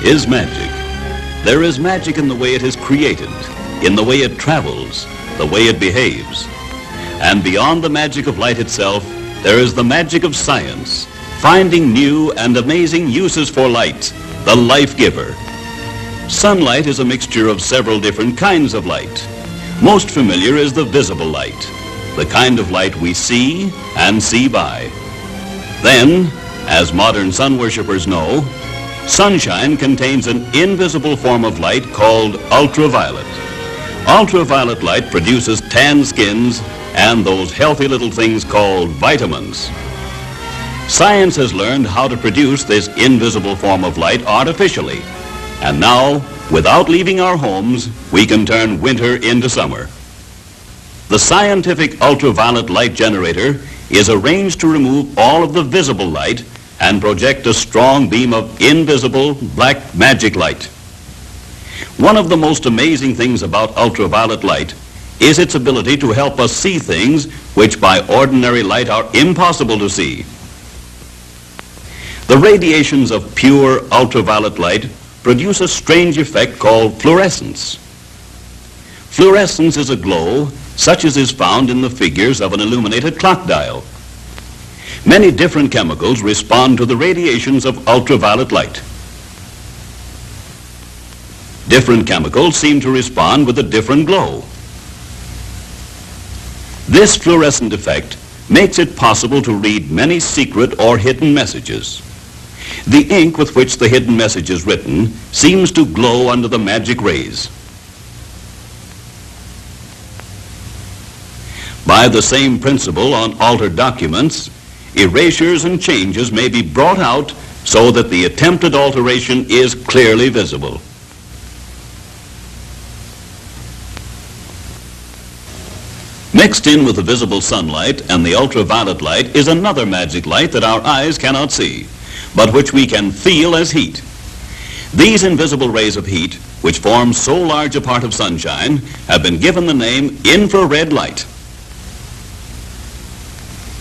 is magic. There is magic in the way it is created, in the way it travels, the way it behaves. And beyond the magic of light itself, there is the magic of science, finding new and amazing uses for light, the life giver. Sunlight is a mixture of several different kinds of light. Most familiar is the visible light, the kind of light we see and see by. Then, as modern sun worshippers know, sunshine contains an invisible form of light called ultraviolet. Ultraviolet light produces tan skins and those healthy little things called vitamins. Science has learned how to produce this invisible form of light artificially. And now, without leaving our homes, we can turn winter into summer. The scientific ultraviolet light generator is arranged to remove all of the visible light and project a strong beam of invisible black magic light. One of the most amazing things about ultraviolet light is its ability to help us see things which by ordinary light are impossible to see. The radiations of pure ultraviolet light produce a strange effect called fluorescence. Fluorescence is a glow such as is found in the figures of an illuminated clock dial. Many different chemicals respond to the radiations of ultraviolet light. Different chemicals seem to respond with a different glow. This fluorescent effect makes it possible to read many secret or hidden messages. The ink with which the hidden message is written seems to glow under the magic rays. By the same principle on altered documents, erasures and changes may be brought out so that the attempted alteration is clearly visible. Mixed in with the visible sunlight and the ultraviolet light is another magic light that our eyes cannot see, but which we can feel as heat. These invisible rays of heat, which form so large a part of sunshine, have been given the name infrared light.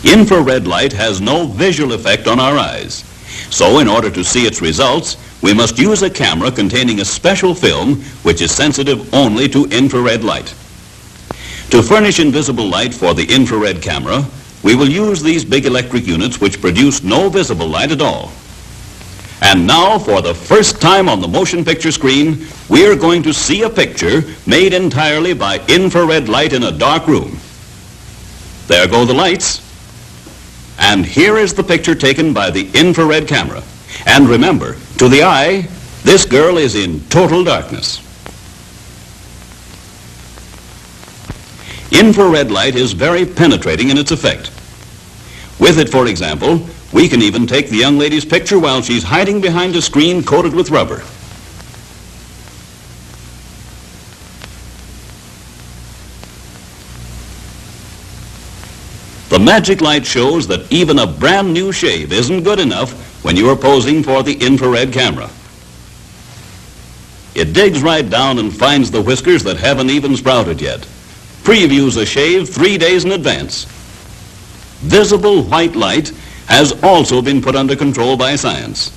Infrared light has no visual effect on our eyes. So in order to see its results, we must use a camera containing a special film which is sensitive only to infrared light. To furnish invisible light for the infrared camera, we will use these big electric units which produce no visible light at all. And now, for the first time on the motion picture screen, we are going to see a picture made entirely by infrared light in a dark room. There go the lights. And here is the picture taken by the infrared camera. And remember, to the eye, this girl is in total darkness. Infrared light is very penetrating in its effect. With it, for example, we can even take the young lady's picture while she's hiding behind a screen coated with rubber. The magic light shows that even a brand new shave isn't good enough when you are posing for the infrared camera. It digs right down and finds the whiskers that haven't even sprouted yet. Previews a shave 3 days in advance. Visible white light has also been put under control by science.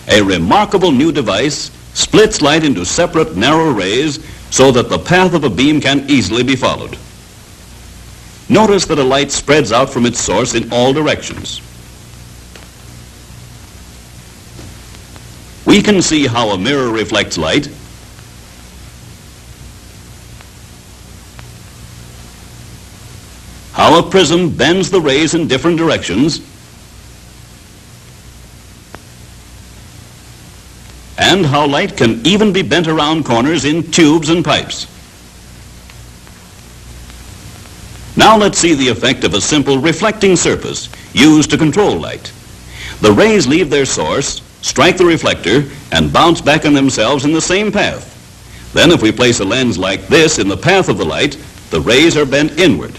A remarkable new device splits light into separate narrow rays so that the path of a beam can easily be followed. Notice that a light spreads out from its source in all directions. We can see how a mirror reflects light, how a prism bends the rays in different directions, and how light can even be bent around corners in tubes and pipes. Now let's see the effect of a simple reflecting surface used to control light. The rays leave their source, strike the reflector, and bounce back on themselves in the same path. Then if we place a lens like this in the path of the light, the rays are bent inward.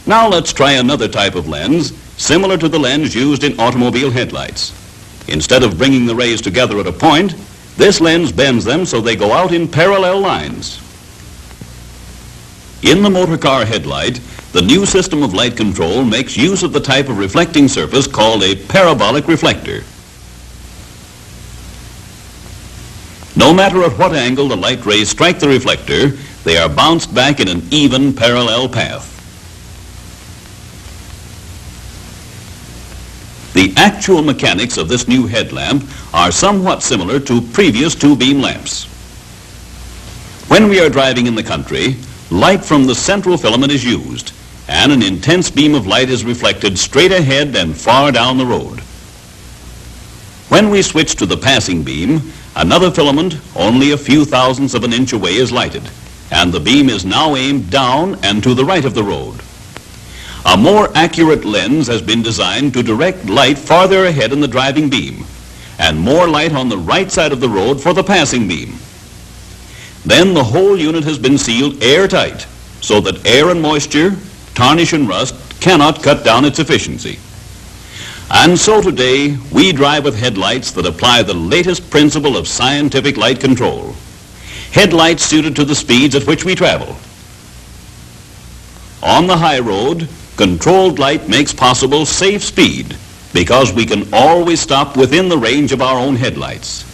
Now let's try another type of lens, similar to the lens used in automobile headlights. Instead of bringing the rays together at a point, this lens bends them so they go out in parallel lines. In the motor car headlight, the new system of light control makes use of the type of reflecting surface called a parabolic reflector. No matter at what angle the light rays strike the reflector, they are bounced back in an even parallel path. The actual mechanics of this new headlamp are somewhat similar to previous two-beam lamps. When we are driving in the country, light from the central filament is used, and an intense beam of light is reflected straight ahead and far down the road. When we switch to the passing beam, another filament only a few thousandths of an inch away is lighted, and the beam is now aimed down and to the right of the road. A more accurate lens has been designed to direct light farther ahead in the driving beam, and more light on the right side of the road for the passing beam. Then the whole unit has been sealed airtight, so that air and moisture, tarnish and rust cannot cut down its efficiency. And so today, we drive with headlights that apply the latest principle of scientific light control. Headlights suited to the speeds at which we travel. On the high road, controlled light makes possible safe speed because we can always stop within the range of our own headlights.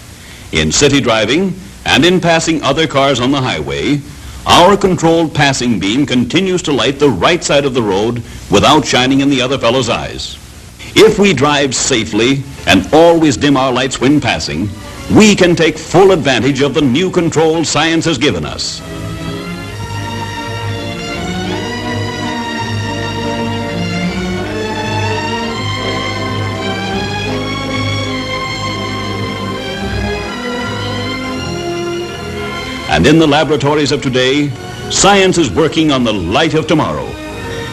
In city driving and in passing other cars on the highway, our controlled passing beam continues to light the right side of the road without shining in the other fellow's eyes. If we drive safely and always dim our lights when passing, we can take full advantage of the new control science has given us. And in the laboratories of today, science is working on the light of tomorrow,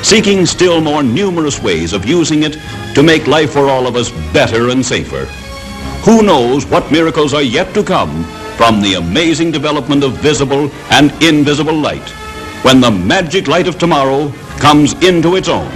seeking still more numerous ways of using it to make life for all of us better and safer. Who knows what miracles are yet to come from the amazing development of visible and invisible light when the magic light of tomorrow comes into its own.